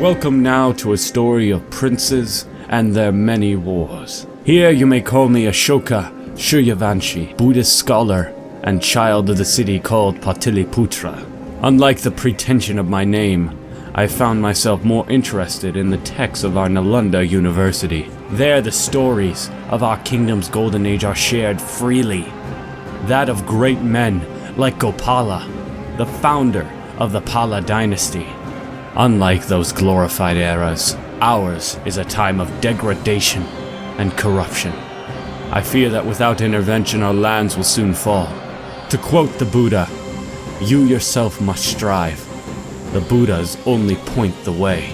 Welcome now to a story of princes and their many wars. Here you may call me Ashoka Suryavanshi, Buddhist scholar and child of the city called Pataliputra. Unlike the pretension of my name, I found myself more interested in the texts of our Nalanda University. There the stories of our kingdom's golden age are shared freely. That of great men like Gopala, the founder of the Pala dynasty. Unlike those glorified eras, ours is a time of degradation and corruption. I fear that without intervention our lands will soon fall. To quote the Buddha, "You yourself must strive. The Buddhas only point the way."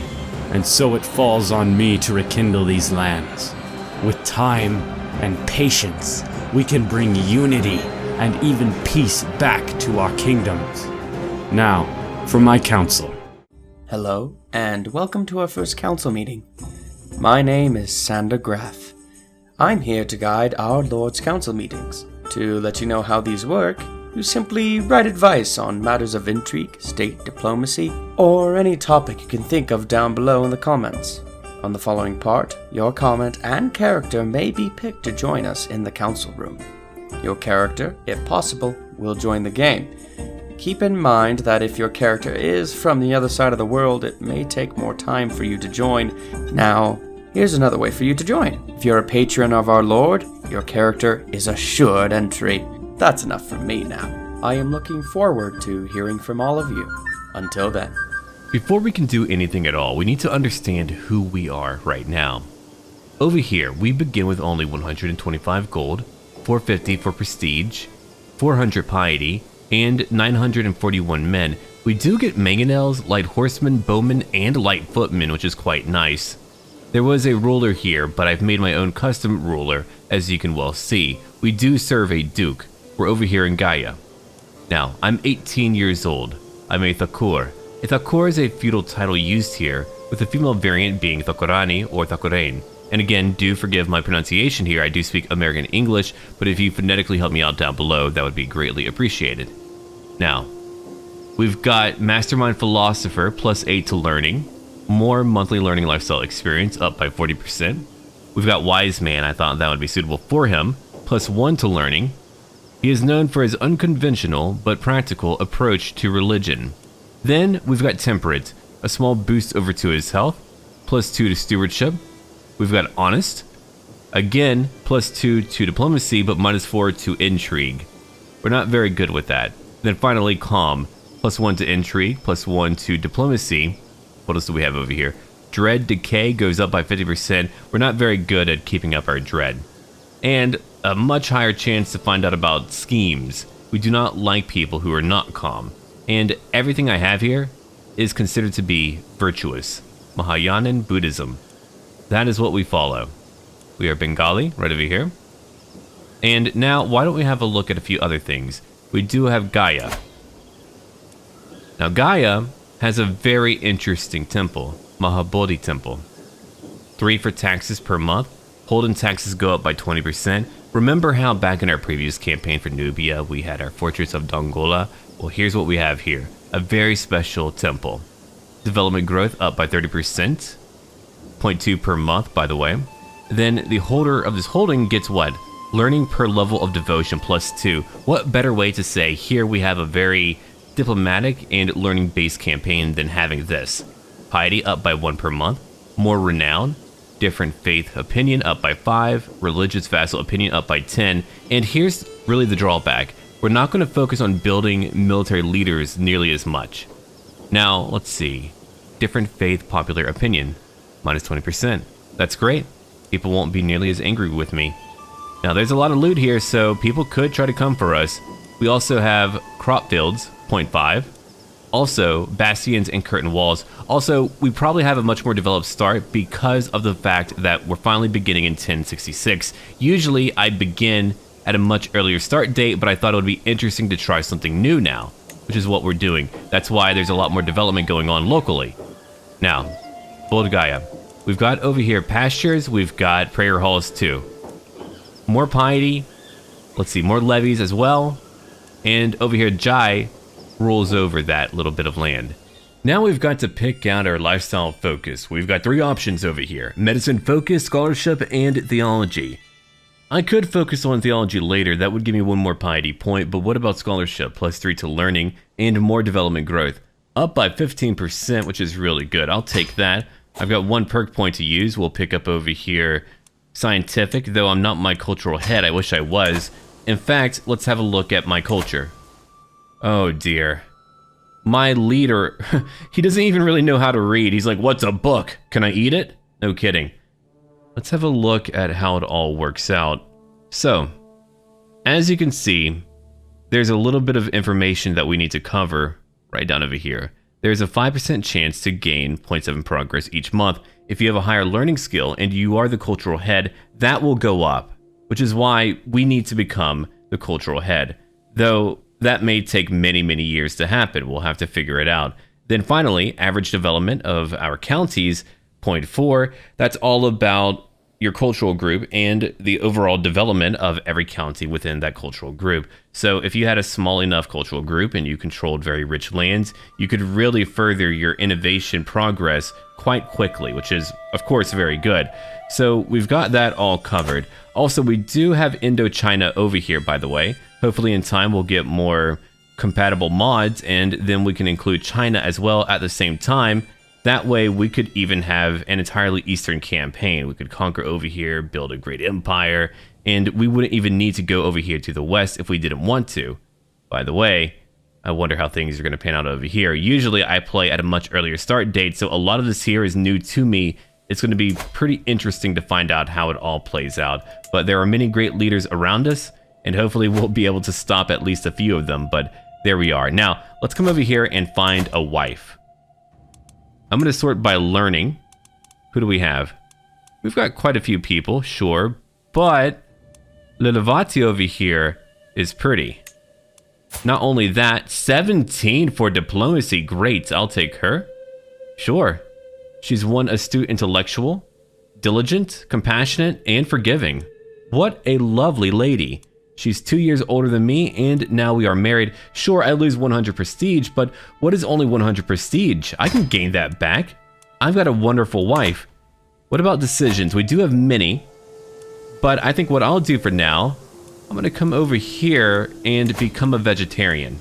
And so it falls on me to rekindle these lands. With time and patience, we can bring unity and even peace back to our kingdoms. Now, for my counsel. Hello, and welcome to our first council meeting. My name is Sander Graf. I'm here to guide our Lord's Council meetings. To let you know how these work, you simply write advice on matters of intrigue, state diplomacy, or any topic you can think of down below in the comments. On the following part, your comment and character may be picked to join us in the council room. Your character, if possible, will join the game. Keep in mind that if your character is from the other side of the world, it may take more time for you to join. Now, here's another way for you to join. If you're a patron of our Lord, your character is assured entry. That's enough from me now. I am looking forward to hearing from all of you. Until then. Before we can do anything at all, we need to understand who we are right now. Over here, we begin with only 125 gold, 450 for prestige, 400 piety, and 941 men. We do get mangonels, light horsemen, bowmen, and light footmen, which is quite nice. There was a ruler here, but I've made my own custom ruler, as you can well see. We do serve a duke. We're over here in Gaya. Now, I'm 18 years old. I'm a Thakur. A Thakur is a feudal title used here, with the female variant being Thakurani or Thakurain. And again, do forgive my pronunciation here, I do speak American English, but if you phonetically help me out down below, that would be greatly appreciated. Now, we've got Mastermind Philosopher plus 8 to learning, more monthly learning lifestyle experience up by 40%. We've got Wise Man, I thought that would be suitable for him, plus 1 to learning. He is known for his unconventional but practical approach to religion. Then we've got Temperate, a small boost over to his health, plus 2 to stewardship. We've got Honest, again, plus 2 to diplomacy, but minus 4 to intrigue. We're not very good with that. Then finally, Calm, plus 1 to intrigue, plus 1 to diplomacy. What else do we have over here? Dread Decay goes up by 50%. We're not very good at keeping up our dread. And a much higher chance to find out about schemes. We do not like people who are not calm. And everything I have here is considered to be virtuous. Mahayanan Buddhism. That is what we follow. We are Bengali, right over here. And now, why don't we have a look at a few other things? We do have Gaya. Now, Gaya has a very interesting temple, Mahabodhi Temple. 3 for taxes per month. Holden taxes go up by 20%. Remember how back in our previous campaign for Nubia, we had our Fortress of Dongola? Well, here's what we have here. A very special temple. Development growth up by 30%. 0.2 per month, by the way. Then the holder of this holding gets what? Learning per level of devotion plus 2. What better way to say here we have a very diplomatic and learning-based campaign than having this. Piety up by 1 per month. More renown. Different faith opinion up by 5. Religious vassal opinion up by 10. And here's really the drawback. We're not going to focus on building military leaders nearly as much. Now, let's see. Different faith popular opinion. Minus 20%. That's great. People won't be nearly as angry with me. Now, there's a lot of loot here, so people could try to come for us. We also have crop fields, 0.5. Also, bastions and curtain walls. Also, we probably have a much more developed start because of the fact that we're finally beginning in 1066. Usually, I begin at a much earlier start date, but I thought it would be interesting to try something new now, which is what we're doing. That's why there's a lot more development going on locally. Now, Bodh Gaya. We've got over here pastures, we've got prayer halls too. More piety, let's see, more levies as well. And over here, Jai rules over that little bit of land. Now we've got to pick out our lifestyle focus. We've got 3 options over here: medicine focus, scholarship, and theology. I could focus on theology later, that would give me 1 more piety point, but what about scholarship? +3 to learning and more development growth. Up by 15%, which is really good. I'll take that. I've got 1 perk point to use. We'll pick up over here scientific, though I'm not my cultural head. I wish I was. In fact, let's have a look at my culture. Oh dear. My leader, he doesn't even really know how to read. He's like, what's a book? Can I eat it? No kidding. Let's have a look at how it all works out. So, as you can see, there's a little bit of information that we need to cover right down over here. There's a 5% chance to gain 0.7 progress each month. If you have a higher learning skill and you are the cultural head, that will go up, which is why we need to become the cultural head. Though that may take many, many years to happen. We'll have to figure it out. Then finally, average development of our counties, 0.4. That's all about your cultural group and the overall development of every county within that cultural group. So if you had a small enough cultural group and you controlled very rich lands, you could really further your innovation progress quite quickly, which is, of course, very good. So we've got that all covered. Also, we do have Indochina over here, by the way. Hopefully in time we'll get more compatible mods, and then we can include China as well at the same time. That way we could even have an entirely Eastern campaign. We could conquer over here, build a great empire, and we wouldn't even need to go over here to the west if we didn't want to. By the way, I wonder how things are going to pan out over here. Usually I play at a much earlier start date, so a lot of this here is new to me. It's going to be pretty interesting to find out how it all plays out. But there are many great leaders around us, and hopefully we'll be able to stop at least a few of them, but there we are. Now, let's come over here and find a wife. I'm going to sort by learning. Who do we have? We've got quite a few people, sure, but Lilavati over here is pretty. Not only that, 17 for diplomacy. Great, I'll take her. Sure. She's one astute intellectual, diligent, compassionate, and forgiving. What a lovely lady. She's 2 years older than me, and now we are married. Sure, I lose 100 prestige, but what is only 100 prestige? I can gain that back. I've got a wonderful wife. What about decisions? We do have many, but I think what I'll do for now, I'm gonna come over here and become a vegetarian.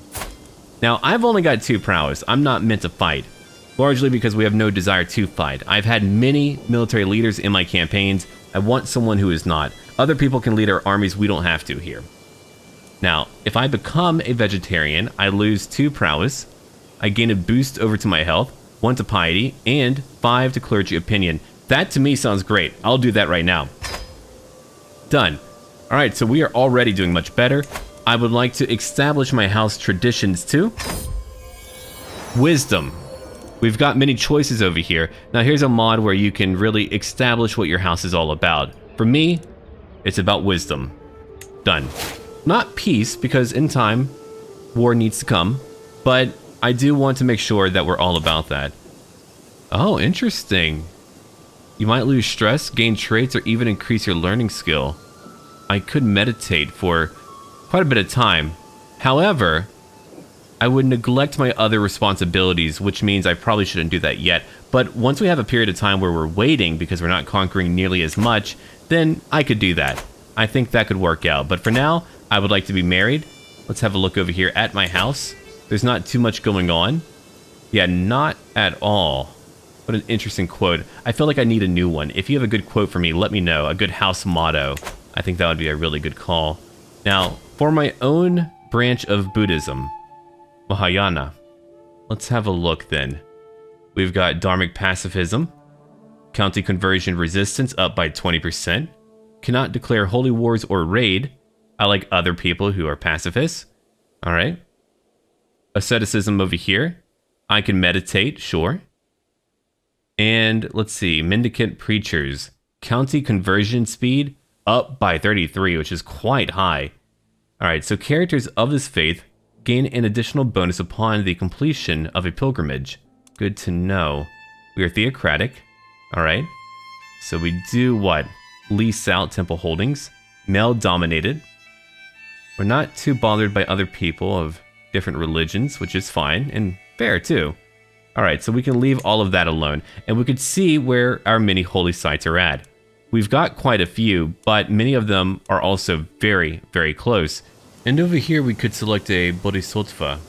Now, I've only got 2 prowess. I'm not meant to fight, largely because we have no desire to fight. I've had many military leaders in my campaigns. I want someone who is not. Other people can lead our armies, we don't have to here. Now, if I become a vegetarian, I lose 2 prowess, I gain a boost over to my health, 1 to piety, and 5 to clergy opinion. That to me sounds great. I'll do that right now. Done. Alright, so we are already doing much better. I would like to establish my house traditions too. Wisdom. We've got many choices over here. Now here's a mod where you can really establish what your house is all about. For me, it's about wisdom. Done. Not peace, because in time, war needs to come, but I do want to make sure that we're all about that. Oh, interesting. You might lose stress, gain traits, or even increase your learning skill. I could meditate for quite a bit of time. However, I would neglect my other responsibilities, which means I probably shouldn't do that yet. But once we have a period of time where we're waiting because we're not conquering nearly as much, then I could do that. I think that could work out. But for now, I would like to be married. Let's have a look over here at my house. There's not too much going on. Yeah, not at all. What an interesting quote. I feel like I need a new one. If you have a good quote for me, let me know. A good house motto. I think that would be a really good call. Now, for my own branch of Buddhism, Mahayana. Let's have a look then. We've got Dharmic pacifism, county conversion resistance up by 20%, cannot declare holy wars or raid. I like other people who are pacifists. All right. Asceticism over here. I can meditate, sure. And let's see, mendicant preachers, county conversion speed up by 33, which is quite high. All right, so characters of this faith gain an additional bonus upon the completion of a pilgrimage. Good to know. We are theocratic. All right. So we do what? Lease out temple holdings. Male dominated. We're not too bothered by other people of different religions, which is fine and fair too. Alright, so we can leave all of that alone, and we could see where our mini holy sites are at. We've got quite a few, but many of them are also very, very close. And over here we could select a Bodhisattva.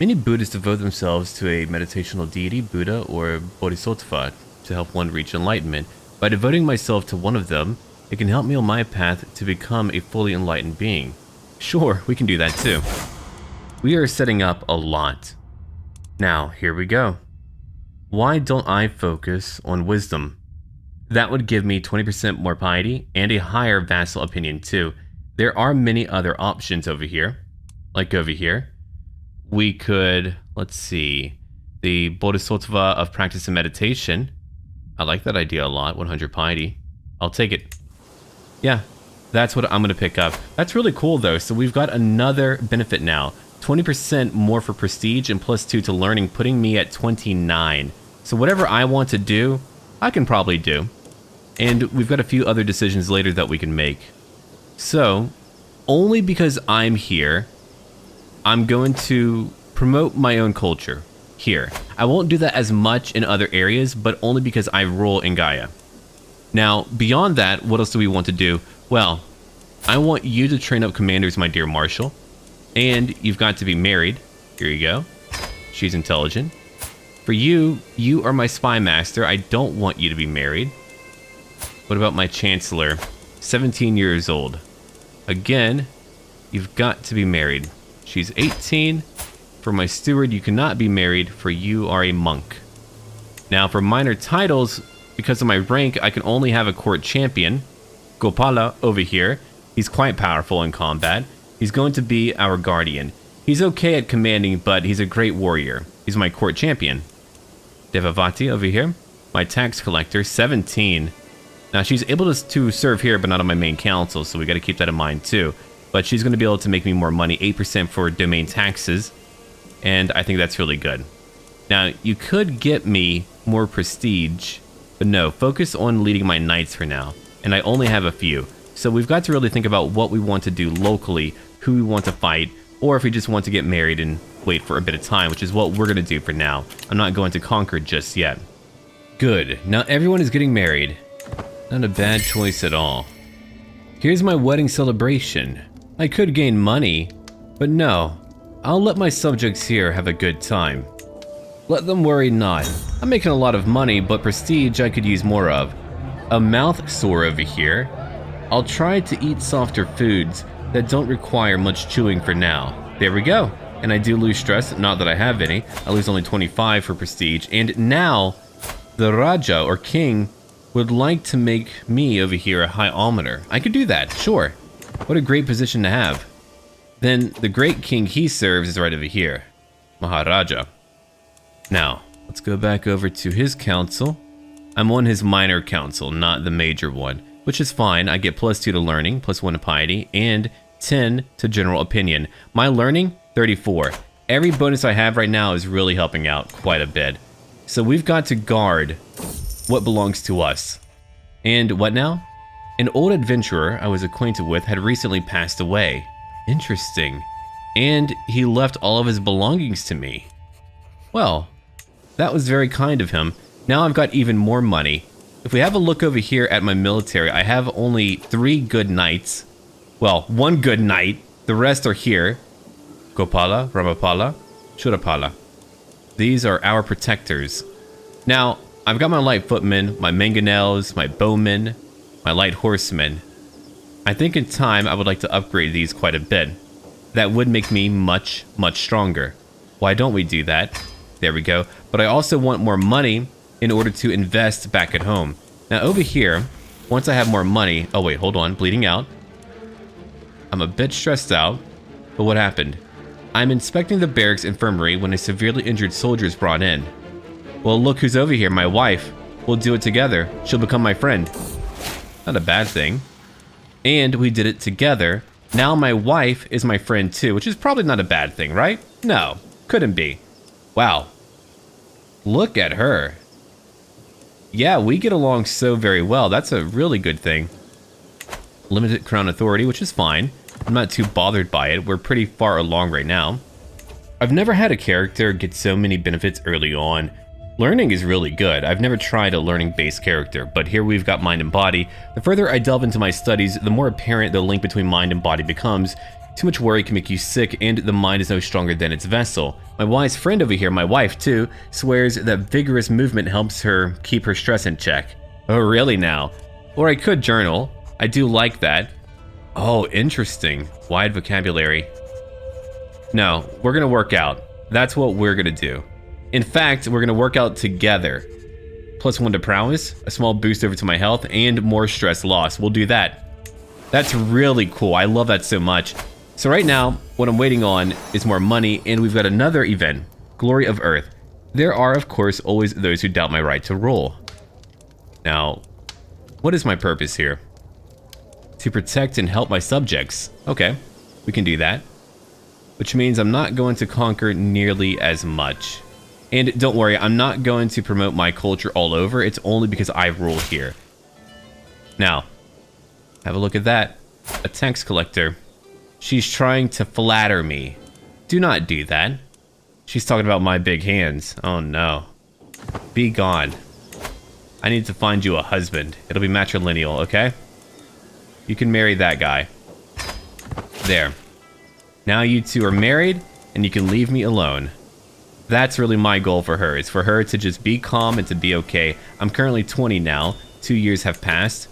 Many Buddhists devote themselves to a meditational deity, Buddha, or Bodhisattva, to help one reach enlightenment. By devoting myself to one of them, it can help me on my path to become a fully enlightened being. Sure, we can do that too. We are setting up a lot. Now, here we go. Why don't I focus on wisdom? That would give me 20% more piety and a higher vassal opinion too. There are many other options over here. Like over here. We could, let's see, the Bodhisattva of practice and meditation. I like that idea a lot, 100 piety. I'll take it. Yeah, that's what I'm going to pick up. That's really cool though, so we've got another benefit now. 20% more for prestige and +2 to learning, putting me at 29. So whatever I want to do, I can probably do. And we've got a few other decisions later that we can make. So, only because I'm here, I'm going to promote my own culture here. I won't do that as much in other areas, but only because I rule in Gaya. Now, beyond that, what else do we want to do? Well, I want you to train up commanders, my dear Marshal. And you've got to be married. Here you go. She's intelligent. For you, you are my spy master. I don't want you to be married. What about my Chancellor? 17 years old. Again, you've got to be married. She's 18. For my steward, you cannot be married, for you are a monk. Now, for minor titles, because of my rank, I can only have a court champion. Gopala, over here. He's quite powerful in combat. He's going to be our guardian. He's okay at commanding, but he's a great warrior. He's my court champion. Devavati, over here. My tax collector, 17. Now, she's able to serve here, but not on my main council, so we got to keep that in mind, too. But she's going to be able to make me more money, 8% for domain taxes, and I think that's really good. Now, you could get me more prestige, but no, focus on leading my knights for now, and I only have a few. So we've got to really think about what we want to do locally, who we want to fight, or if we just want to get married and wait for a bit of time, which is what we're going to do for now. I'm not going to conquer just yet. Good. Now everyone is getting married. Not a bad choice at all. Here's my wedding celebration. I could gain money, but no. I'll let my subjects here have a good time. Let them worry not. I'm making a lot of money, but prestige I could use more of. A mouth sore over here. I'll try to eat softer foods that don't require much chewing for now. There we go. And I do lose stress, not that I have any. I lose only 25 for prestige. And now, the Raja, or King, would like to make me over here a high almoner. I could do that, sure. What a great position to have. Then the great king he serves is right over here. Maharaja. Now, let's go back over to his council. I'm on his minor council, not the major one, which is fine. I get +2 to learning, +1 to piety, and 10 to general opinion. My learning, 34. Every bonus I have right now is really helping out quite a bit. So we've got to guard what belongs to us. And what now? An old adventurer I was acquainted with had recently passed away. Interesting. And he left all of his belongings to me. Well, that was very kind of him. Now I've got even more money. If we have a look over here at my military, I have only 3 good knights. Well, 1 good knight. The rest are here. Gopala, Ramapala, Shurapala. These are our protectors. Now, I've got my light footmen, my mangonels, my bowmen, my light horsemen. I think in time I would like to upgrade these quite a bit. That would make me much, much stronger. Why don't we do that? There we go. But I also want more money in order to invest back at home. Now over here, once I have more money... Oh wait, hold on, bleeding out. I'm a bit stressed out, but what happened? I'm inspecting the barracks infirmary when a severely injured soldier is brought in. Well, look who's over here, my wife. We'll do it together. She'll become my friend. Not a bad thing. And we did it together. Now my wife is my friend too, which is probably not a bad thing, right? No, couldn't be. Wow. Look at her. Yeah, we get along so very well. That's a really good thing. Limited crown authority, which is fine. I'm not too bothered by it. We're pretty far along right now. I've never had a character get so many benefits early on. Learning is really good. I've never tried a learning-based character, but here we've got mind and body. The further I delve into my studies, the more apparent the link between mind and body becomes. Too much worry can make you sick, and the mind is no stronger than its vessel. My wise friend over here, my wife too, swears that vigorous movement helps her keep her stress in check. Oh, really now? Or I could journal. I do like that. Oh, interesting. Wide vocabulary. No, we're gonna work out. That's what we're gonna do. In fact, we're gonna work out together. +1 to prowess, a small boost over to my health, and more stress loss. We'll do that. That's really cool. I love that so much. So right now, what I'm waiting on is more money, and we've got another event, Glory of Earth. There are, of course, always those who doubt my right to rule. Now, what is my purpose here? To protect and help my subjects. Okay, we can do that. Which means I'm not going to conquer nearly as much. And don't worry, I'm not going to promote my culture all over. It's only because I rule here. Now, have a look at that. A tax collector. She's trying to flatter me. Do not do that. She's talking about my big hands. Oh no. Be gone. I need to find you a husband. It'll be matrilineal, okay? You can marry that guy. There. Now you two are married, and you can leave me alone. That's really my goal for her, is for her to just be calm and to be okay. I'm currently 20 now. 2 years have passed.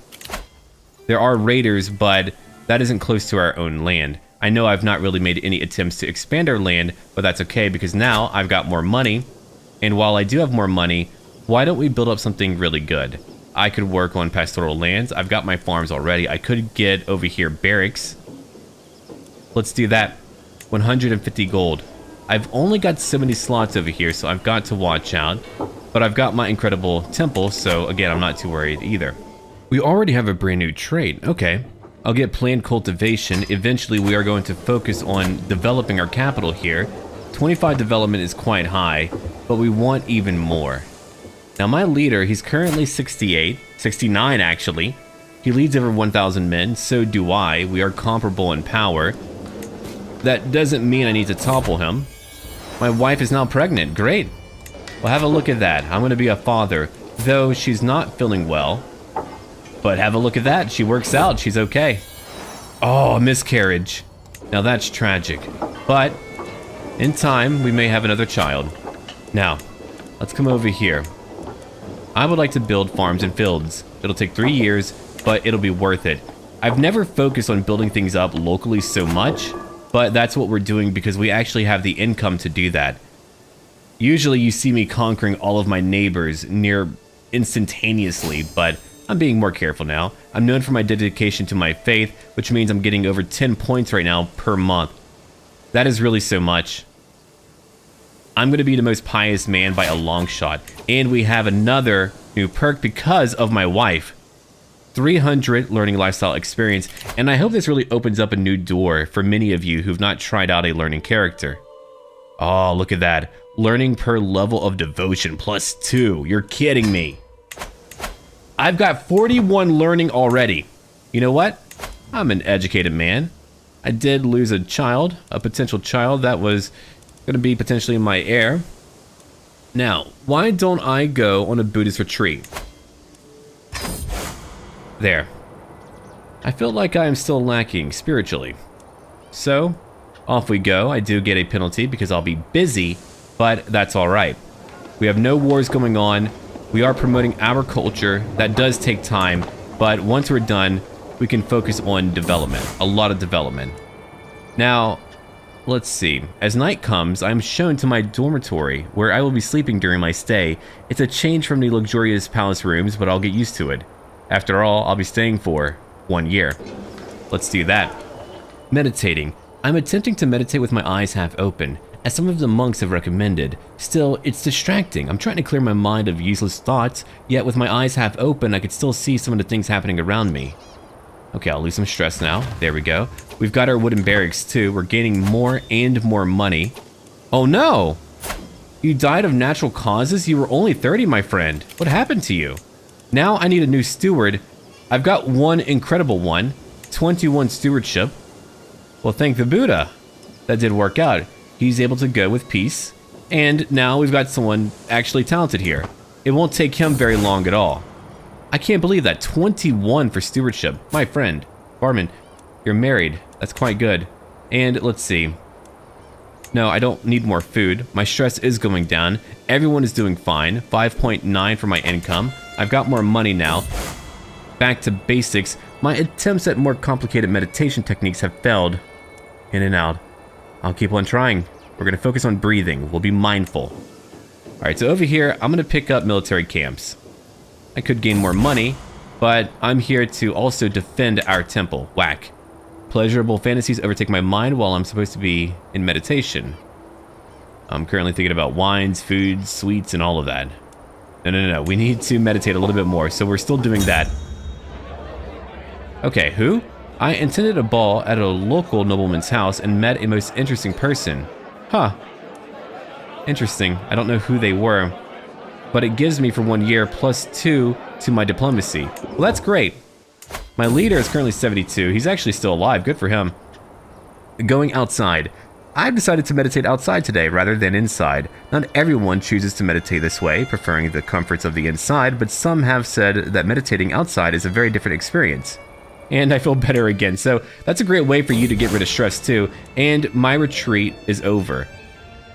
There are raiders, but that isn't close to our own land. I know I've not really made any attempts to expand our land, but that's okay because now I've got more money. And while I do have more money, why don't we build up something really good? I could work on pastoral lands. I've got my farms already. I could get over here barracks. Let's do that. 150 gold. I've only got so many slots over here, so I've got to watch out. But I've got my incredible temple, so again, I'm not too worried either. We already have a brand new trait. Okay. I'll get planned cultivation. Eventually, we are going to focus on developing our capital here. 25 development is quite high, but we want even more. Now, my leader, he's currently 68, 69 actually. He leads over 1,000 men, so do I. We are comparable in power. That doesn't mean I need to topple him. My wife is now pregnant. Great. Well, have a look at that. I'm going to be a father, though she's not feeling well. But have a look at that. She works out. She's okay. Oh, a miscarriage. Now that's tragic. But in time, we may have another child. Now, let's come over here. I would like to build farms and fields. It'll take 3 years, but it'll be worth it. I've never focused on building things up locally so much, but that's what we're doing because we actually have the income to do that. Usually you see me conquering all of my neighbors near instantaneously, but I'm being more careful now. I'm known for my dedication to my faith, which means I'm getting over 10 points right now per month. That is really so much. I'm going to be the most pious man by a long shot. And we have another new perk because of my wife. 300 learning lifestyle experience, and I hope this really opens up a new door for many of you who've not tried out a learning character. Oh, look at that. Learning per level of devotion +2. You're kidding me. I've got 41 learning already. You know what? I'm an educated man. I did lose a child, a potential child that was going to be potentially my heir. Now, why don't I go on a Buddhist retreat? There. I feel like I am still lacking spiritually. So, off we go. I do get a penalty because I'll be busy, but that's alright. We have no wars going on. We are promoting our culture. That does take time, but once we're done, we can focus on development. A lot of development. Now, let's see. As night comes, I'm shown to my dormitory, where I will be sleeping during my stay. It's a change from the luxurious palace rooms, but I'll get used to it. After all, I'll be staying for 1 year. Let's do that. Meditating. I'm attempting to meditate with my eyes half open, as some of the monks have recommended. Still, it's distracting. I'm trying to clear my mind of useless thoughts, yet with my eyes half open, I could still see some of the things happening around me. Okay, I'll lose some stress now. There we go. We've got our wooden barracks too. We're gaining more and more money. Oh no! You died of natural causes? You were only 30, my friend. What happened to you? Now I need a new steward. I've got one incredible one. 21 stewardship. Well, thank the Buddha. That did work out. he's able to go with peace. And now we've got someone actually talented here. It won't take him very long at all. I can't believe that. 21 for stewardship. My friend, Barman, you're married. That's quite good. And let's see. No, I don't need more food. My stress is going down. Everyone is doing fine. 5.9 for my income. I've got more money now. Back to basics. My attempts at more complicated meditation techniques have failed. In and out. I'll keep on trying. We're going to focus on breathing. We'll be mindful. Alright, so over here, I'm going to pick up military camps. I could gain more money, but I'm here to also defend our temple. Whack. Pleasurable fantasies overtake my mind while I'm supposed to be in meditation. I'm currently thinking about wines, foods, sweets, and all of that. No. We need to meditate a little bit more, so we're still doing that. Okay, who? I attended a ball at a local nobleman's house and met a most interesting person. Huh. Interesting. I don't know who they were, but it gives me for 1 year +2 to my diplomacy. Well, that's great. My leader is currently 72. He's actually still alive. Good for him. Going outside. I've decided to meditate outside today rather than inside. Not everyone chooses to meditate this way, preferring the comforts of the inside, but some have said that meditating outside is a very different experience. And I feel better again, so that's a great way for you to get rid of stress too. And my retreat is over.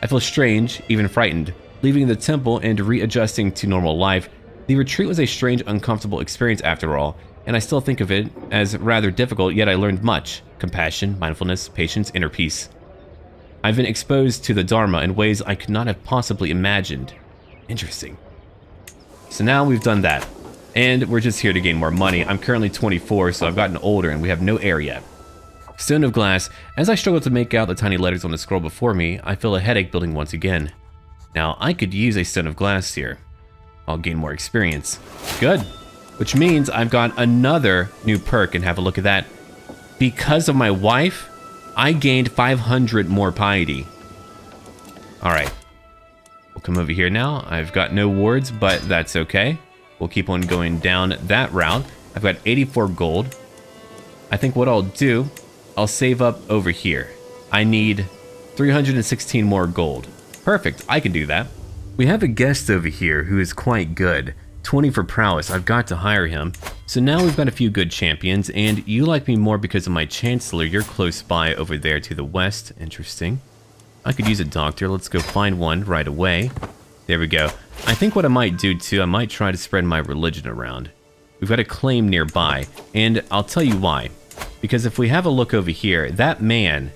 I feel strange, even frightened. Leaving the temple and readjusting to normal life, the retreat was a strange, uncomfortable experience after all, and I still think of it as rather difficult, yet I learned much. Compassion, mindfulness, patience, inner peace. I've been exposed to the Dharma in ways I could not have possibly imagined. Interesting. So now we've done that. And we're just here to gain more money. I'm currently 24, so I've gotten older and we have no heir yet. Stone of glass. As I struggle to make out the tiny letters on the scroll before me, I feel a headache building once again. Now, I could use a stone of glass here. I'll gain more experience. Good. Which means I've got another new perk, and have a look at that. Because of my wife, I gained 500 more piety. Alright. We'll come over here now. I've got no wards, but that's okay. We'll keep on going down that route. I've got 84 gold. I think what I'll do, I'll save up over here. I need 316 more gold. Perfect, I can do that. We have a guest over here who is quite good. 20 for prowess, I've got to hire him. So now we've got a few good champions, and you like me more because of my chancellor. You're close by over there to the west. Interesting. I could use a doctor. Let's go find one right away. There we go. I think what I might do too, I might try to spread my religion around. We've got a claim nearby, and I'll tell you why. Because if we have a look over here, that man,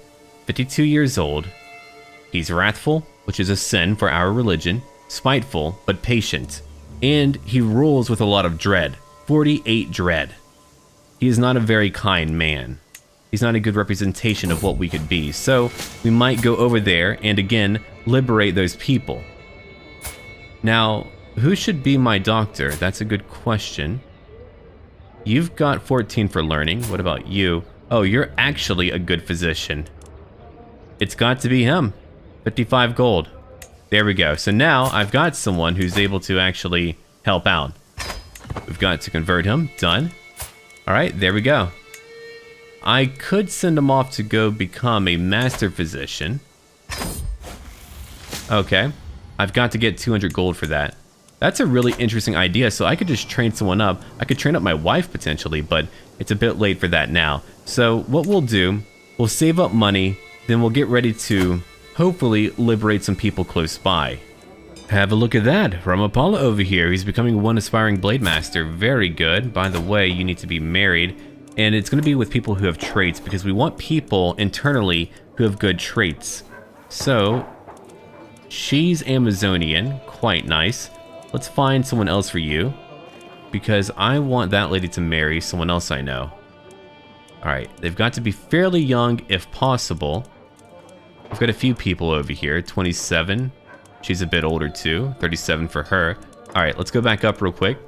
52 years old, he's wrathful, which is a sin for our religion, spiteful, but patient, and he rules with a lot of dread, 48 dread. He is not a very kind man. He's not a good representation of what we could be, so we might go over there and again, liberate those people. Now, who should be my doctor? That's a good question. You've got 14 for learning. What about you? Oh, you're actually a good physician. It's got to be him. 55 gold. There we go. So now I've got someone who's able to actually help out. We've got to convert him. Done. All right, there we go. I could send him off to go become a master physician. Okay. I've got to get 200 gold for that. That's a really interesting idea, so I could just train someone up. I could train up my wife potentially, but it's a bit late for that now. So what we'll do, we'll save up money, then we'll get ready to hopefully liberate some people close by. Have a look at that. Rajrappa over here. He's becoming one aspiring blade master. Very good. By the way, you need to be married, and it's going to be with people who have traits, because we want people internally who have good traits. So she's Amazonian. Quite nice. Let's find someone else for you, because I want that lady to marry someone else I know. Alright, they've got to be fairly young if possible. We've got a few people over here. 27. She's a bit older too. 37 for her. Alright, let's go back up real quick.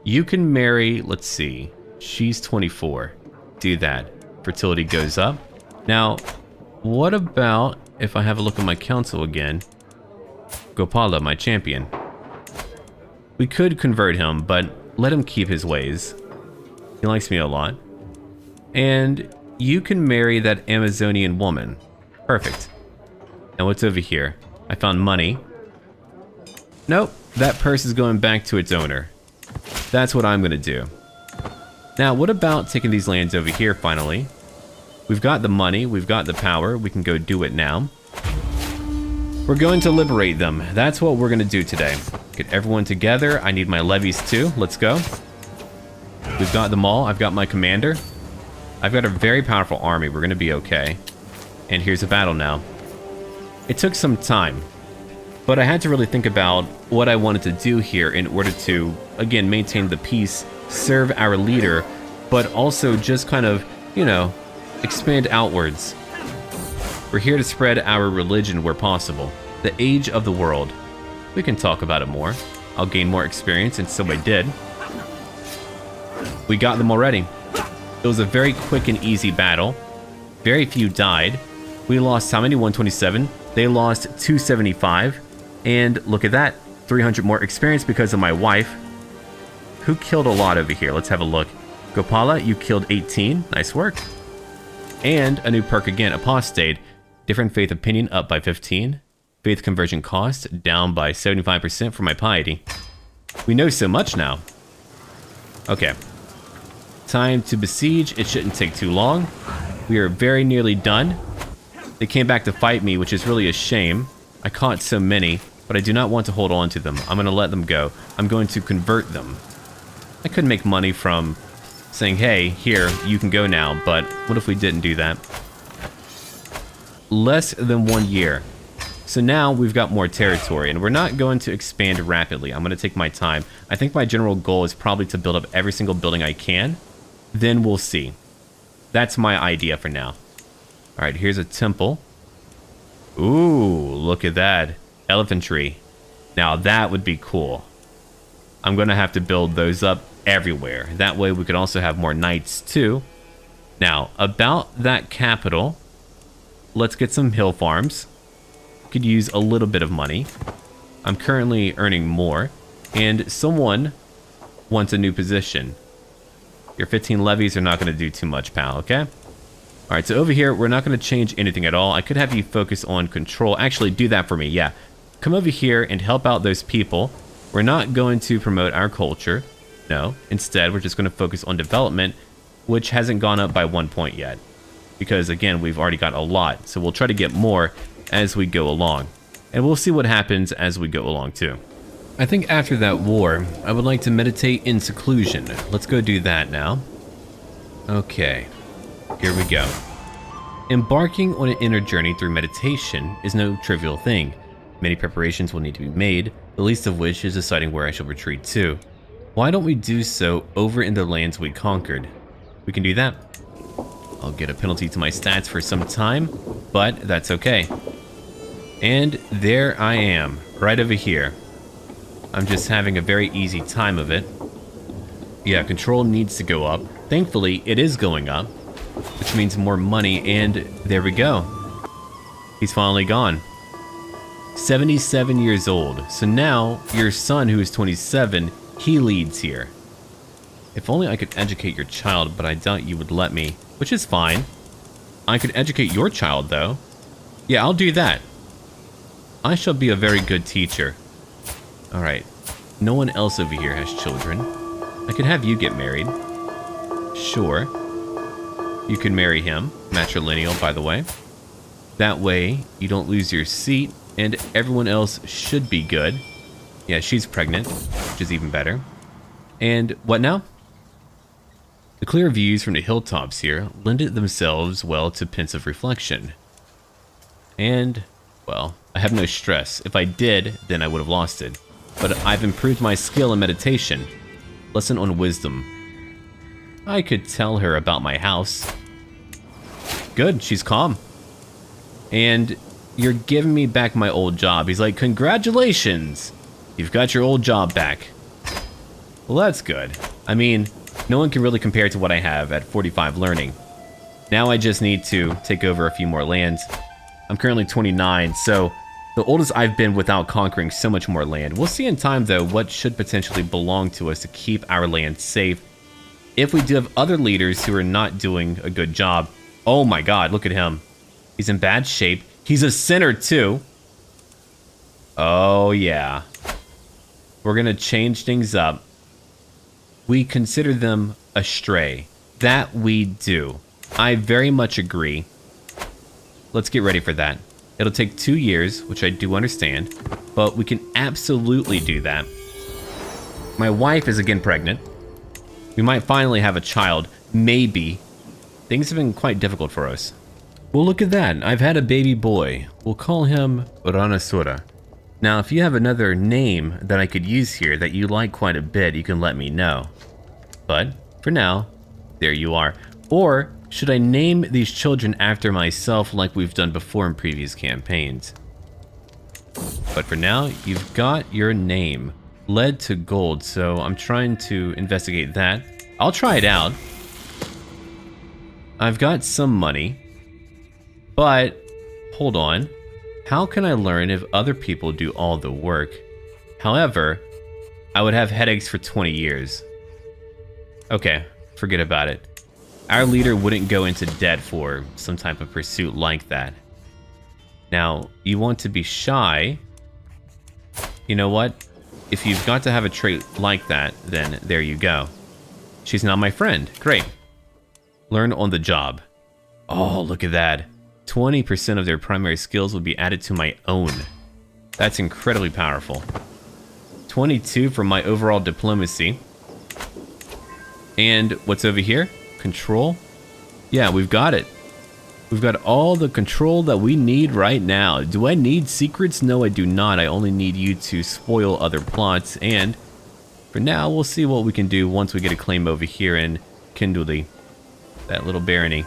You can marry, let's see. She's 24. Do that. Fertility goes up. Now, what about if I have a look at my council again? Gopala, my champion. We could convert him, but let him keep his ways. He likes me a lot. And you can marry that Amazonian woman. Perfect. Now what's over here? I found money. Nope, that purse is going back to its owner. That's what I'm gonna do. Now, what about taking these lands over here finally? We've got the money, we've got the power, we can go do it now. We're going to liberate them. That's what we're gonna do today. Get everyone together. I need my levies too. Let's go. We've got them all. I've got my commander. I've got a very powerful army. We're gonna be okay. And here's a battle now. It took some time, but I had to really think about what I wanted to do here in order to, again, maintain the peace, serve our leader, but also just kind of, you know, expand outwards. We're here to spread our religion where possible. The age of the world. We can talk about it more. I'll gain more experience, and so I did. We got them already. It was a very quick and easy battle. Very few died. We lost how many? 127. They lost 275. And look at that. 300 more experience because of my wife. Who killed a lot over here? Let's have a look. Gopala, you killed 18. Nice work. And a new perk again, Apostate. Different faith opinion up by 15. Faith conversion cost down by 75% for my piety. We know so much now. Okay. Time to besiege. It shouldn't take too long. We are very nearly done. They came back to fight me, which is really a shame. I caught so many, but I do not want to hold on to them. I'm going to let them go. I'm going to convert them. I could make money from saying, hey, here, you can go now, but what if we didn't do that? Less than 1 year. So now we've got more territory, and we're not going to expand rapidly. I'm going to take my time. I think my general goal is probably to build up every single building I can. Then we'll see. That's my idea for now. All right, here's a temple. Ooh, look at that. Elephant tree. Now that would be cool. I'm going to have to build those up everywhere. That way we could also have more knights too. Now, about that capital, let's get some hill farms. Could use a little bit of money. I'm currently earning more, and someone wants a new position. Your 15 levies are not going to do too much, pal, okay? All right, so over here, we're not going to change anything at all. I could have you focus on control. Actually, do that for me, yeah. Come over here and help out those people. We're not going to promote our culture. No, instead, we're just going to focus on development, which hasn't gone up by 1 point yet. Because, again, we've already got a lot, so we'll try to get more as we go along. And we'll see what happens as we go along, too. I think after that war, I would like to meditate in seclusion. Let's go do that now. Okay, here we go. Embarking on an inner journey through meditation is no trivial thing. Many preparations will need to be made, the least of which is deciding where I shall retreat to. Why don't we do so over in the lands we conquered? We can do that. I'll get a penalty to my stats for some time, but that's okay. And there I am, right over here. I'm just having a very easy time of it. Yeah, control needs to go up. Thankfully, it is going up, which means more money, and there we go. He's finally gone. 77 years old. So now, your son, who is 27, he leads here. If only I could educate your child, but I doubt you would let me, which is fine. I could educate your child, though. Yeah, I'll do that. I shall be a very good teacher. Alright, no one else over here has children. I could have you get married. Sure. You can marry him, matrilineal, by the way. That way, you don't lose your seat, and everyone else should be good. Yeah, she's pregnant, which is even better. And what now? The clear views from the hilltops here lended themselves well to pensive reflection. And, well, I have no stress. If I did, then I would have lost it. But I've improved my skill in meditation. Lesson on wisdom. I could tell her about my house. Good, she's calm. And you're giving me back my old job. He's like, congratulations! You've got your old job back. Well, that's good. I mean, no one can really compare to what I have at 45 learning. Now I just need to take over a few more lands. I'm currently 29, so the oldest I've been without conquering so much more land. We'll see in time, though, what should potentially belong to us to keep our land safe. If we do have other leaders who are not doing a good job. Oh my god, look at him. He's in bad shape. He's a sinner too. Oh yeah. We're gonna change things up. We consider them astray. That we do. I very much agree. Let's get ready for that. It'll take 2 years, which I do understand, but we can absolutely do that. My wife is again pregnant. We might finally have a child. Maybe. Things have been quite difficult for us. Well, look at that. I've had a baby boy. We'll call him Ranasura. Now, if you have another name that I could use here that you like quite a bit, you can let me know. But, for now, there you are. Or, should I name these children after myself like we've done before in previous campaigns? But for now, you've got your name. Led to gold, so I'm trying to investigate that. I'll try it out. I've got some money. But, hold on. How can I learn if other people do all the work? However, I would have headaches for 20 years. Okay, forget about it. Our leader wouldn't go into debt for some type of pursuit like that. Now, you want to be shy. You know what? If you've got to have a trait like that, then there you go. She's now my friend. Great. Learn on the job. Oh, look at that. 20% of their primary skills will be added to my own. That's incredibly powerful. 22 for my overall diplomacy. And what's over here? Control? Yeah, we've got it. We've got all the control that we need right now. Do I need secrets? No, I do not. I only need you to spoil other plots. And for now, we'll see what we can do once we get a claim over here in Kinduli. That little barony.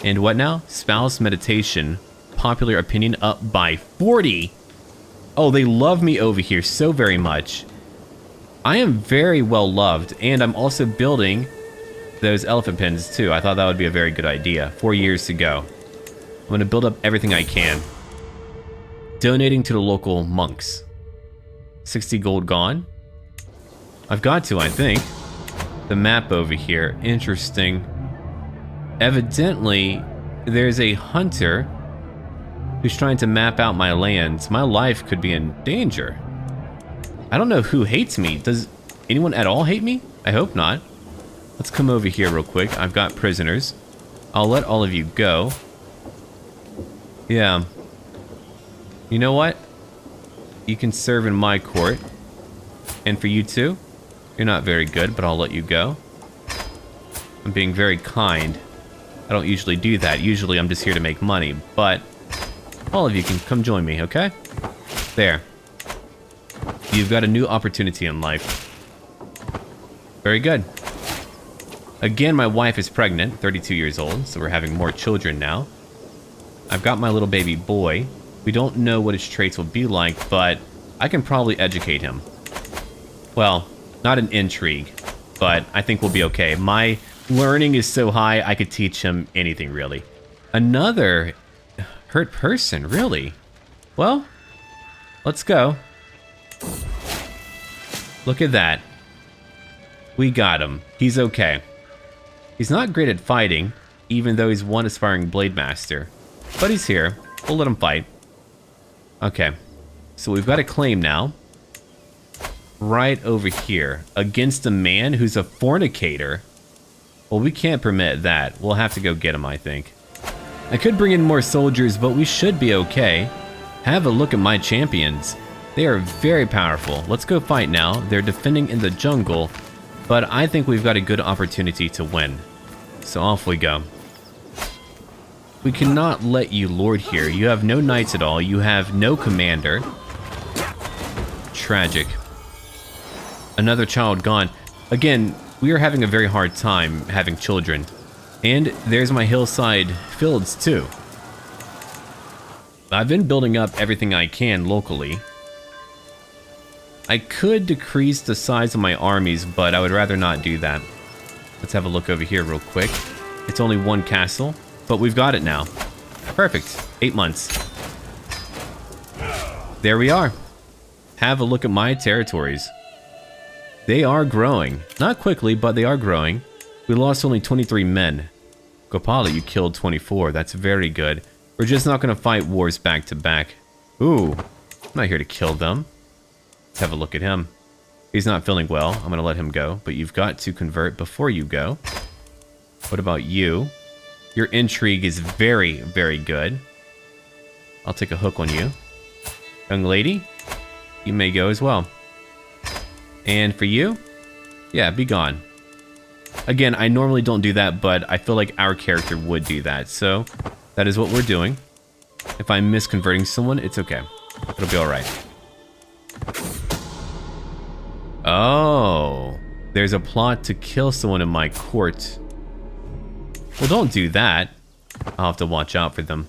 And what now? Spouse meditation. Popular opinion up by 40. Oh, they love me over here so very much. I am very well loved, and I'm also building those elephant pens too. I thought that would be a very good idea. 4 years to go. I'm going to build up everything I can. Donating to the local monks. 60 gold gone. I've got to, I think. The map over here. Interesting. Evidently, there's a hunter who's trying to map out my lands. My life could be in danger. I don't know who hates me. Does anyone at all hate me? I hope not. Let's come over here real quick. I've got prisoners. I'll let all of you go. Yeah. You know what? You can serve in my court. And for you too, you're not very good, but I'll let you go. I'm being very kind. I don't usually do that. Usually I'm just here to make money, but all of you can come join me, okay? There. You've got a new opportunity in life. Very good. Again, my wife is pregnant, 32 years old, so we're having more children now. I've got my little baby boy. We don't know what his traits will be like, but I can probably educate him. Well, not an intrigue, but I think we'll be okay. My learning is so high, I could teach him anything, really. Another hurt person, really? Well, let's go. Look at that. We got him. He's okay. He's not great at fighting, even though he's one aspiring blade master. But he's here. We'll let him fight. Okay. So we've got a claim now. Right over here. Against a man who's a fornicator. Well, we can't permit that. We'll have to go get him, I think. I could bring in more soldiers, but we should be okay. Have a look at my champions. They are very powerful. Let's go fight now. They're defending in the jungle, but I think we've got a good opportunity to win. So off we go. We cannot let you lord here. You have no knights at all. You have no commander. Tragic. Another child gone. Again, we are having a very hard time having children. And there's my hillside fields too. I've been building up everything I can locally. I could decrease the size of my armies, but I would rather not do that. Let's have a look over here real quick. It's only one castle, but we've got it now. Perfect. 8 months. There we are. Have a look at my territories. They are growing. Not quickly, but they are growing. We lost only 23 men. Gopala, you killed 24. That's very good. We're just not gonna fight wars back to back. Ooh, I'm not here to kill them. Let's have a look at him. He's not feeling well. I'm gonna let him go, but you've got to convert before you go. What about you? Your intrigue is very, very good. I'll take a hook on you. Young lady, you may go as well. And for you, yeah, be gone. Again, I normally don't do that, but I feel like our character would do that, so that is what we're doing. If I'm misconverting someone, it's okay. It'll be alright. Oh, there's a plot to kill someone in my court. Well, don't do that. I'll have to watch out for them.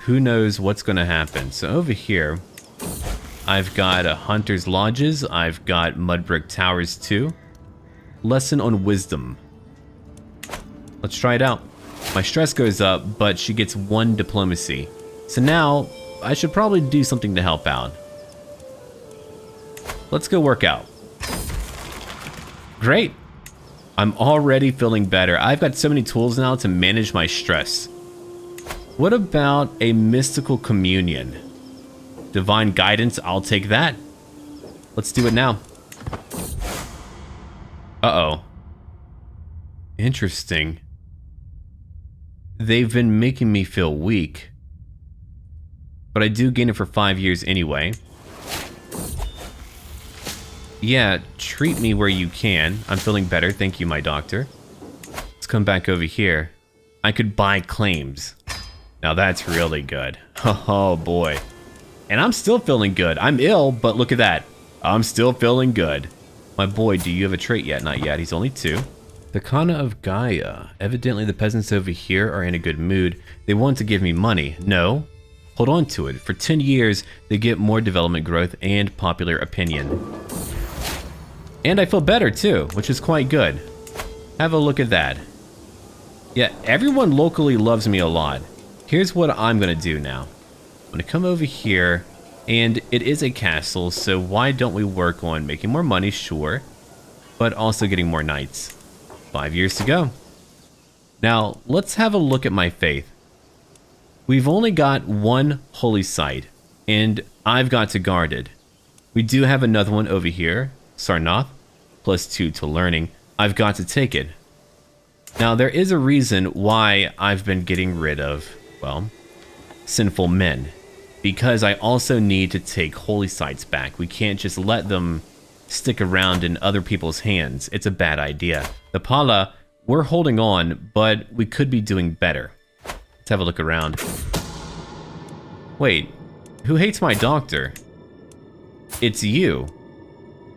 Who knows what's going to happen? So over here, I've got a Hunter's Lodges. I've got Mud Brick Towers too. Lesson on Wisdom. Let's try it out. My stress goes up, but she gets 1 diplomacy. So now, I should probably do something to help out. Let's go work out. Great. I'm already feeling better. I've got so many tools now to manage my stress. What about a mystical communion? Divine guidance, I'll take that. Let's do it now. Uh-oh. Interesting. They've been making me feel weak. But I do gain it for 5 years anyway. Yeah, treat me where you can. I'm feeling better, thank you, my doctor. Let's come back over here. I could buy claims. Now that's really good. Oh boy. And I'm still feeling good. I'm ill, but look at that. I'm still feeling good. My boy, do you have a trait yet? Not yet, he's only 2. Thakur of Gaya. Evidently the peasants over here are in a good mood. They want to give me money. No. Hold on to it. For 10 years, they get more development growth and popular opinion. And I feel better too, which is quite good. Have a look at that. Yeah, everyone locally loves me a lot. Here's what I'm gonna do now. I'm gonna come over here, and it is a castle, so why don't we work on making more money, sure, but also getting more knights. 5 years to go. Now, let's have a look at my faith. We've only got 1 holy site, and I've got to guard it. We do have another one over here, Sarnath, +2 to learning. I've got to take it. Now, there is a reason why I've been getting rid of, well, sinful men. Because I also need to take holy sites back. We can't just let them stick around in other people's hands. It's a bad idea. The Pala, we're holding on, but we could be doing better. Let's have a look around. Wait, who hates my doctor? It's you.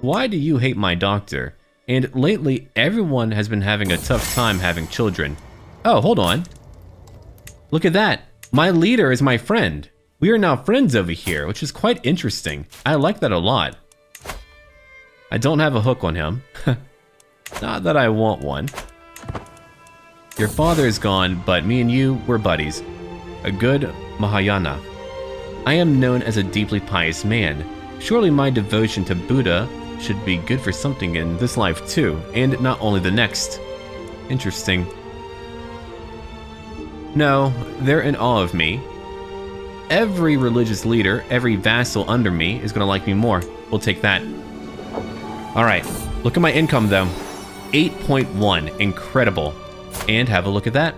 Why do you hate my doctor? And lately, everyone has been having a tough time having children. Oh, hold on. Look at that. My leader is my friend. We are now friends over here, which is quite interesting. I like that a lot. I don't have a hook on him. Not that I want one. Your father is gone, but me and you, we're buddies. A good Mahayana. I am known as a deeply pious man. Surely my devotion to Buddha should be good for something in this life too, and not only the next. Interesting. No, they're in awe of me. Every religious leader, every vassal under me is gonna like me more. We'll take that. Alright, look at my income though. 8.1, incredible. And have a look at that.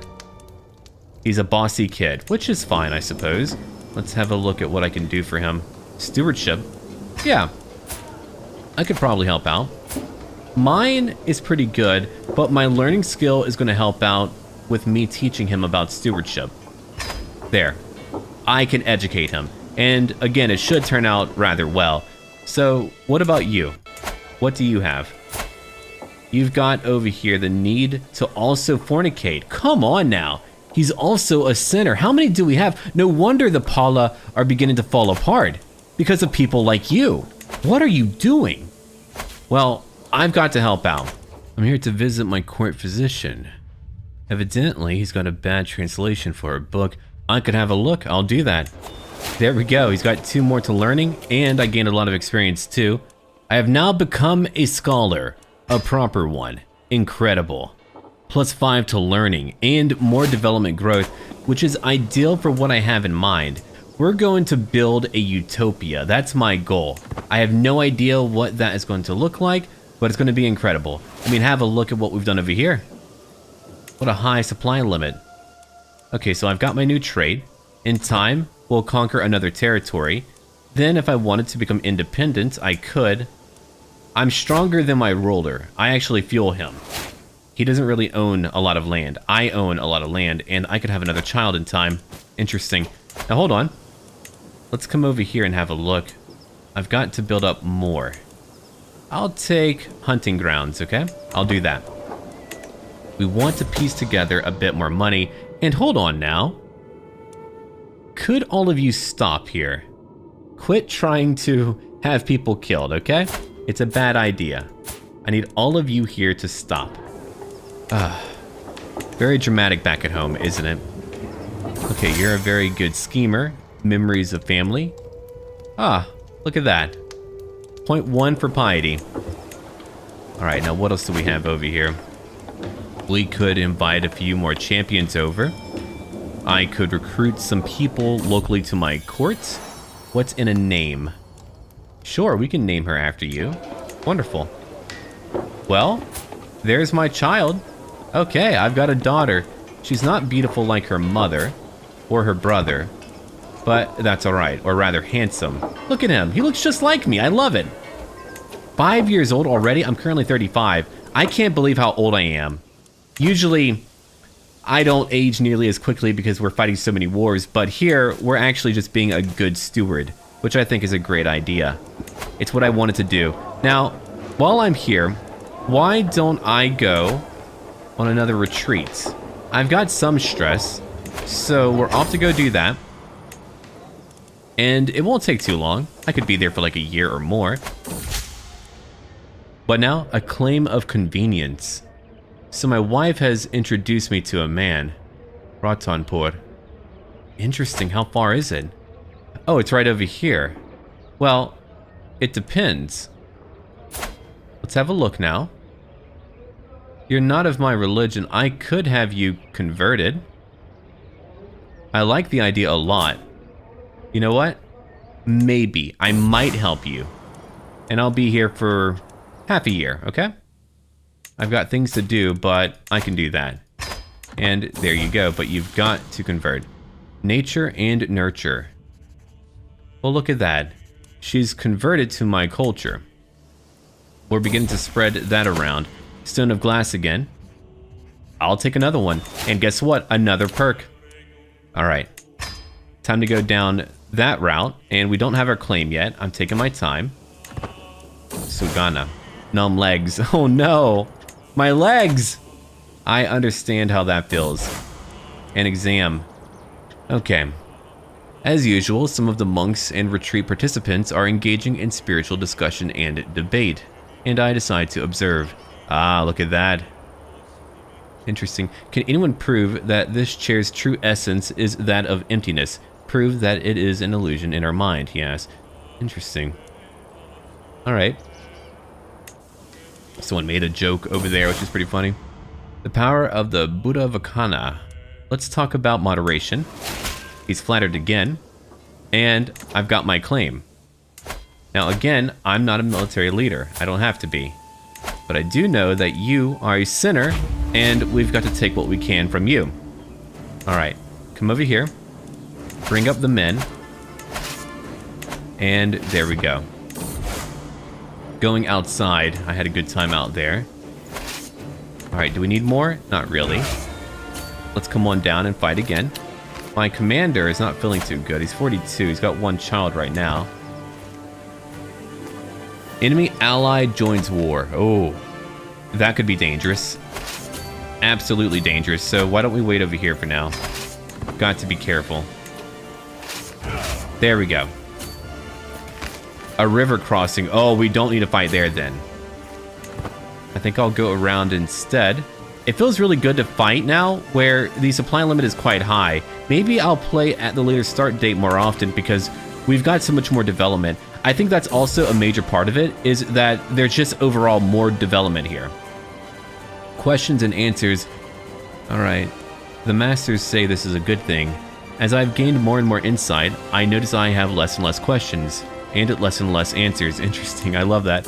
He's a bossy kid, which is fine, I suppose. Let's have a look at what I can do for him. Stewardship. Yeah, I could probably help out. Mine is pretty good, but my learning skill is gonna help out with me teaching him about stewardship. There. I can educate him. And again, it should turn out rather well. So, what about you? What do you have? You've got over here the need to also fornicate. Come on now. He's also a sinner. How many do we have? No wonder the Pala are beginning to fall apart. Because of people like you. What are you doing? Well, I've got to help out. I'm here to visit my court physician. Evidently, he's got a bad translation for a book. I could have a look. I'll do that. There we go. He's got 2 more to learning, and I gained a lot of experience too. I have now become a scholar. A proper one. Incredible. +5 to learning, and more development growth. which is ideal for what I have in mind. We're going to build a utopia. That's my goal. I have no idea what that is going to look like, but it's going to be incredible. I mean, have a look at what we've done over here. What a high supply limit. Okay, so I've got my new trade. In time, we'll conquer another territory. Then if I wanted to become independent, I could. I'm stronger than my ruler. I actually fuel him. He doesn't really own a lot of land. I own a lot of land, and I could have another child in time. Interesting. Now hold on. Let's come over here and have a look. I've got to build up more. I'll take hunting grounds, okay? I'll do that. We want to piece together a bit more money. And hold on now. Could all of you stop here? Quit trying to have people killed, okay? It's a bad idea. I need all of you here to stop. Very dramatic back at home, isn't it? Okay, you're a very good schemer. Memories of family. Look at that. 0.1 for piety. Alright, now what else do we have over here? We could invite a few more champions over. I could recruit some people locally to my court. What's in a name? Sure, we can name her after you. Wonderful. Well, there's my child. Okay, I've got a daughter. She's not beautiful like her mother or her brother, but that's alright, or rather handsome. Look at him, he looks just like me, I love it. 5 years old already? I'm currently 35. I can't believe how old I am. Usually, I don't age nearly as quickly because we're fighting so many wars, but here, we're actually just being a good steward, which I think is a great idea. It's what I wanted to do. Now, while I'm here, why don't I go on another retreat? I've got some stress, so we're off to go do that. And it won't take too long. I could be there for like a year or more. But now, a claim of convenience. So my wife has introduced me to a man. Ratanpur. Interesting, how far is it? Oh, it's right over here. Well, it depends. Let's have a look now. You're not of my religion. I could have you converted. I like the idea a lot. You know what? Maybe. I might help you. And I'll be here for half a year, okay? I've got things to do, but I can do that. And there you go, but you've got to convert. Nature and nurture. Well, look at that. She's converted to my culture. We're beginning to spread that around. Stone of glass again. I'll take another one. And guess what? Another perk. Alright. Time to go down that route. And we don't have our claim yet. I'm taking my time. Sugana. Numb legs. Oh no! My legs! I understand how that feels. An exam. Okay. As usual, some of the monks and retreat participants are engaging in spiritual discussion and debate, and I decide to observe. Ah, look at that. Interesting. Can anyone prove that this chair's true essence is that of emptiness? Prove that it is an illusion in our mind, he asks. Interesting. Alright. Someone made a joke over there, which is pretty funny. The power of the Buddha Vakana. Let's talk about moderation. He's flattered again. And I've got my claim. Now again, I'm not a military leader. I don't have to be. But I do know that you are a sinner, and we've got to take what we can from you. Alright, come over here. Bring up the men. And there we go. Going outside. I had a good time out there. Alright, do we need more? Not really. Let's come on down and fight again. My commander is not feeling too good. He's 42. He's got one child right now. Enemy ally joins war. Oh, that could be dangerous. Absolutely dangerous. So why don't we wait over here for now? Got to be careful. There we go. A river crossing. Oh, we don't need to fight there then. I think I'll go around instead. It feels really good to fight now, where the supply limit is quite high. Maybe I'll play at the later start date more often because we've got so much more development. I think that's also a major part of it, is that there's just overall more development here. Questions and answers. Alright. The masters say this is a good thing. As I've gained more and more insight, I notice I have less and less questions, and less and less answers. Interesting, I love that.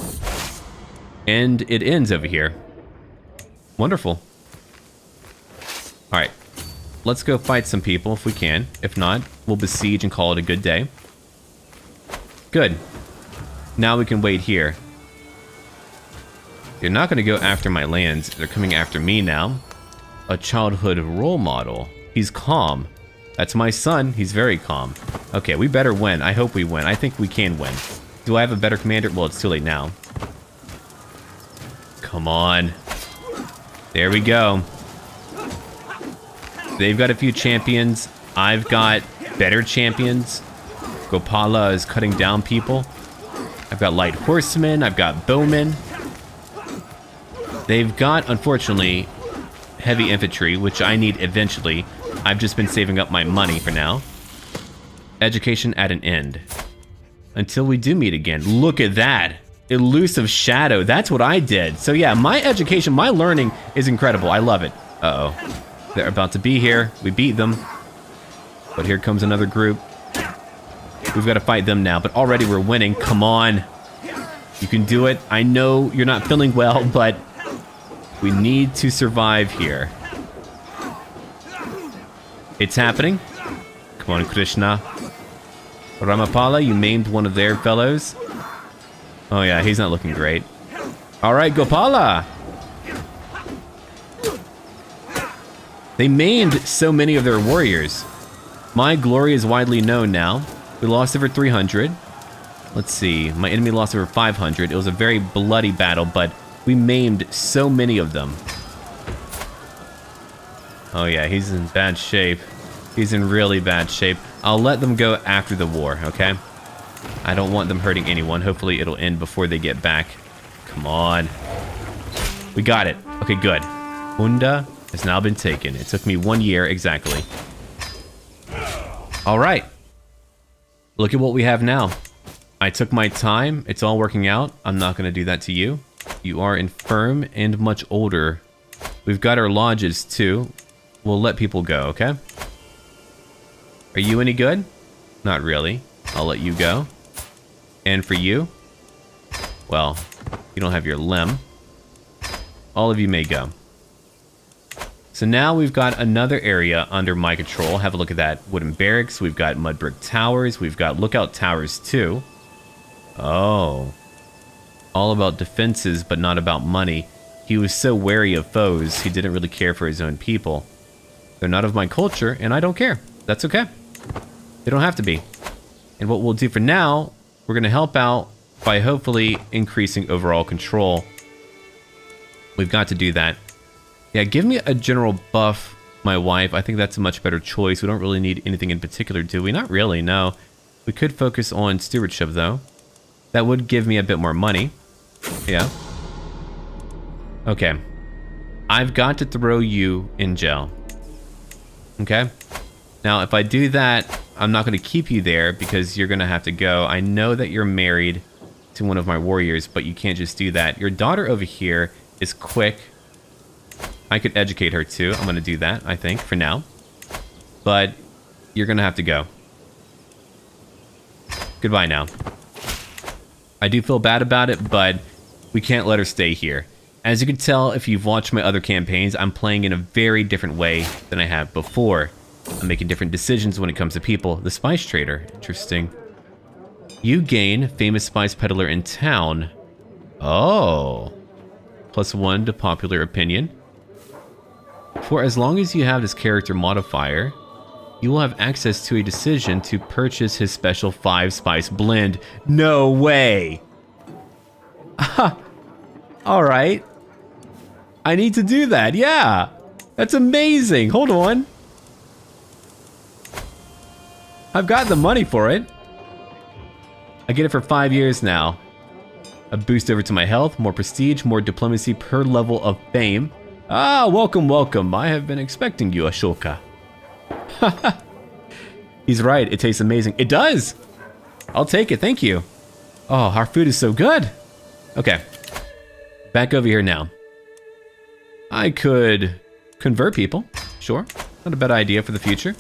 And it ends over here. Wonderful. Alright, let's go fight some people if we can. If not, we'll besiege and call it a good day. Good. Now we can wait here. They're not going to go after my lands. They're coming after me now. A childhood role model. He's calm. That's my son. He's very calm. Okay, we better win. I hope we win. I think we can win. Do I have a better commander? Well, it's too late now. Come on. There we go. They've got a few champions. I've got better champions. Gopala is cutting down people. I've got light horsemen. I've got bowmen. They've got, unfortunately, heavy infantry, which I need eventually. I've just been saving up my money for now. Education at an end. Until we do meet again. Look at that. Elusive shadow. That's what I did. So yeah, my education, my learning is incredible. I love it. Uh-oh. They're about to be here. We beat them. But here comes another group. We've got to fight them now, but already we're winning. Come on. You can do it. I know you're not feeling well, but we need to survive here. It's happening. Come on, Krishna. Ramapala, you maimed one of their fellows. Oh yeah, he's not looking great. All right, Gopala. They maimed so many of their warriors. My glory is widely known now. We lost over 300. Let's see, my enemy lost over 500. It was a very bloody battle, but we maimed so many of them. Oh yeah, he's in bad shape. He's in really bad shape. I'll let them go after the war, okay? I don't want them hurting anyone. Hopefully it'll end before they get back. Come on. We got it. Okay, good. Munda has now been taken. It took me 1 year exactly. All right. Look at what we have now. I took my time. It's all working out. I'm not going to do that to you. You are infirm and much older. We've got our lodges too. We'll let people go, okay? Are you any good? Not really. I'll let you go. And for you? Well, you don't have your limb. All of you may go. So now we've got another area under my control. Have a look at that. Wooden barracks. We've got mud brick towers. We've got lookout towers too. Oh. All about defenses, but not about money. He was so wary of foes, he didn't really care for his own people. They're not of my culture, and I don't care. That's okay. They don't have to be. And what we'll do for now, we're going to help out by hopefully increasing overall control. We've got to do that. Yeah, give me a general buff, my wife. I think that's a much better choice. We don't really need anything in particular, do we? Not really, no. We could focus on stewardship, though. That would give me a bit more money. Yeah. Okay. I've got to throw you in jail. Okay? Now, if I do that, I'm not going to keep you there because you're going to have to go. I know that you're married to one of my warriors, but you can't just do that. Your daughter over here is quick. I could educate her too. I'm going to do that, I think, for now. But you're going to have to go. Goodbye now. I do feel bad about it, but we can't let her stay here. As you can tell, if you've watched my other campaigns, I'm playing in a very different way than I have before. I'm making different decisions when it comes to people. The spice trader. Interesting. You gain famous spice peddler in town. Oh. +1 to popular opinion. For as long as you have this character modifier, you will have access to a decision to purchase his special 5-spice blend. No way! Alright. I need to do that, yeah! That's amazing! Hold on. I've got the money for it. I get it for 5 years now. A boost over to my health, more prestige, more diplomacy per level of fame. Ah, welcome, welcome. I have been expecting you, Ashoka. He's right, it tastes amazing. It does! I'll take it, thank you. Oh, our food is so good. Okay, back over here now. I could convert people, sure. Not a bad idea for the future.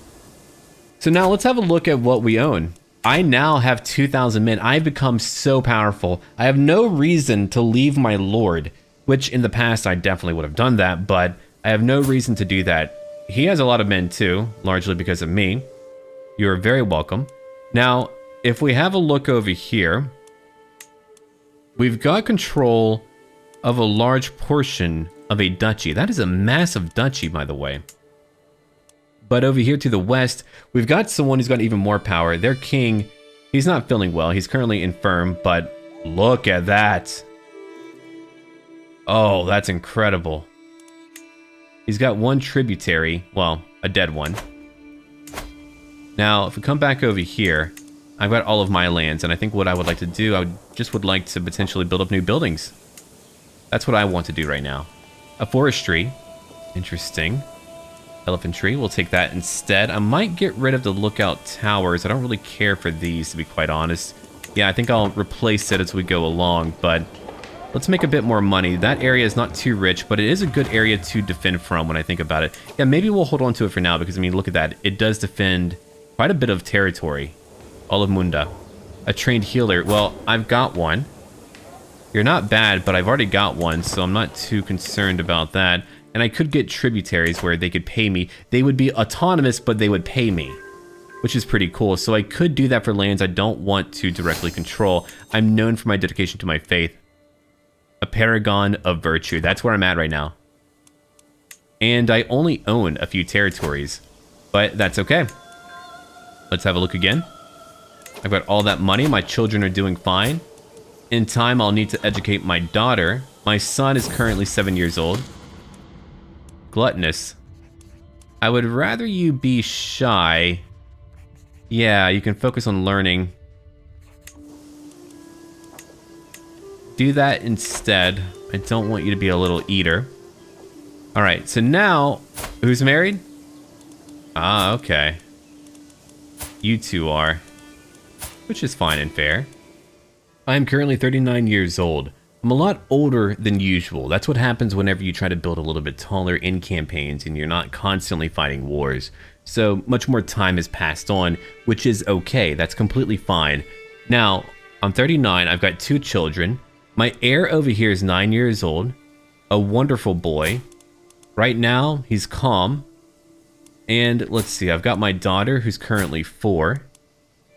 So now let's have a look at what we own. I now have 2,000 men. I've become so powerful. I have no reason to leave my lord, which in the past I definitely would have done that, but I have no reason to do that. He has a lot of men too, largely because of me. You're very welcome. Now, if we have a look over here, we've got control of a large portion of a duchy. That is a massive duchy, by the way. But over here to the west, we've got someone who's got even more power. Their king, he's not feeling well. He's currently infirm, but look at that. Oh, that's incredible. He's got one tributary, well, a dead one. Now, if we come back over here, I've got all of my lands, and I think what I would like to do, I would like to potentially build up new buildings. That's what I want to do right now. A forestry. Interesting. Elephantry, we'll take that instead. I might get rid of the lookout towers. I don't really care for these, to be quite honest. Yeah, I think I'll replace it as we go along, but let's make a bit more money. That area is not too rich, but it is a good area to defend from when I think about it. Yeah, maybe we'll hold on to it for now, because, I mean, look at that. It does defend quite a bit of territory. All of Munda. A trained healer. Well, I've got one. You're not bad, but I've already got one, so I'm not too concerned about that. And I could get tributaries where they could pay me. They would be autonomous, but they would pay me, which is pretty cool. So I could do that for lands I don't want to directly control. I'm known for my dedication to my faith. A paragon of virtue. That's where I'm at right now. And I only own a few territories, but that's okay. Let's have a look again. I've got all that money. My children are doing fine. In time, I'll need to educate my daughter. My son is currently 7 years old. Gluttonous. I would rather you be shy. Yeah, you can focus on learning. Do that instead. I don't want you to be a little eater. Alright, so now, who's married? Ah, okay. You two are. Which is fine and fair. I'm currently 39 years old. I'm a lot older than usual. That's what happens whenever you try to build a little bit taller in campaigns and you're not constantly fighting wars. So much more time has passed on, which is okay. That's completely fine. Now, I'm 39. I've got 2 children. My heir over here is 9 years old. A wonderful boy. Right now, he's calm. And let's see, I've got my daughter who's currently 4.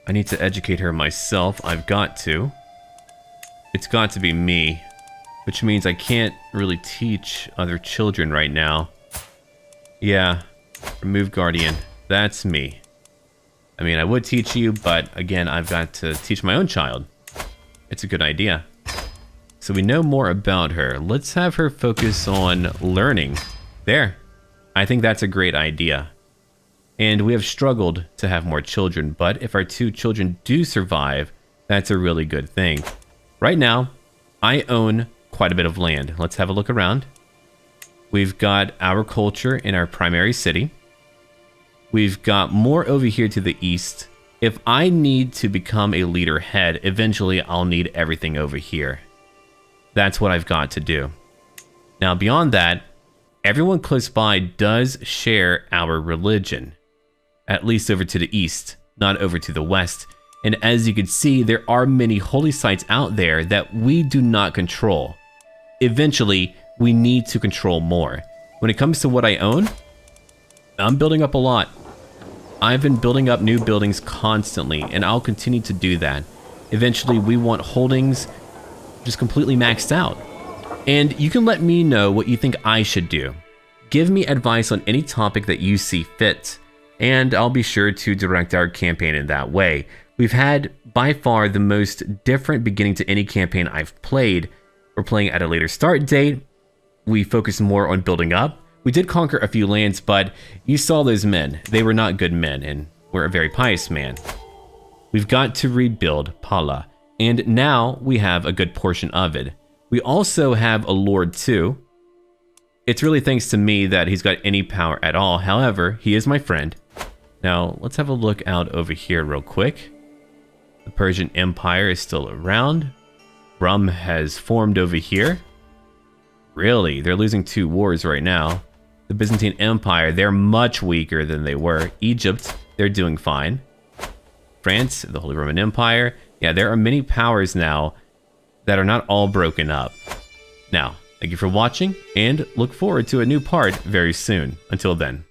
I need to educate her myself. I've got to. It's got to be me, which means I can't really teach other children right now. Yeah, remove guardian. That's me. I mean, I would teach you, but again, I've got to teach my own child. It's a good idea. So we know more about her. Let's have her focus on learning. There. I think that's a great idea. And we have struggled to have more children, but if our 2 children do survive, that's a really good thing. Right now, I own quite a bit of land. Let's have a look around. We've got our culture in our primary city. We've got more over here to the east. If I need to become a leader head, eventually I'll need everything over here. That's what I've got to do. Now, beyond that, everyone close by does share our religion. At least over to the east, not over to the west. And as you can see, there are many holy sites out there that we do not control. Eventually, we need to control more. When it comes to what I own, I'm building up a lot. I've been building up new buildings constantly, and I'll continue to do that. Eventually, we want holdings just completely maxed out. And you can let me know what you think I should do. Give me advice on any topic that you see fit, and I'll be sure to direct our campaign in that way. We've had, by far, the most different beginning to any campaign I've played. We're playing at a later start date. We focused more on building up. We did conquer a few lands, but you saw those men. They were not good men, and we're a very pious man. We've got to rebuild Pala, and now we have a good portion of it. We also have a lord, too. It's really thanks to me that he's got any power at all. However, he is my friend. Now, let's have a look out over here real quick. The Persian Empire is still around. Rum has formed over here. Really? They're losing 2 wars right now. The Byzantine Empire, they're much weaker than they were. Egypt, they're doing fine. France, the Holy Roman Empire. Yeah, there are many powers now that are not all broken up. Now, thank you for watching, and look forward to a new part very soon. Until then.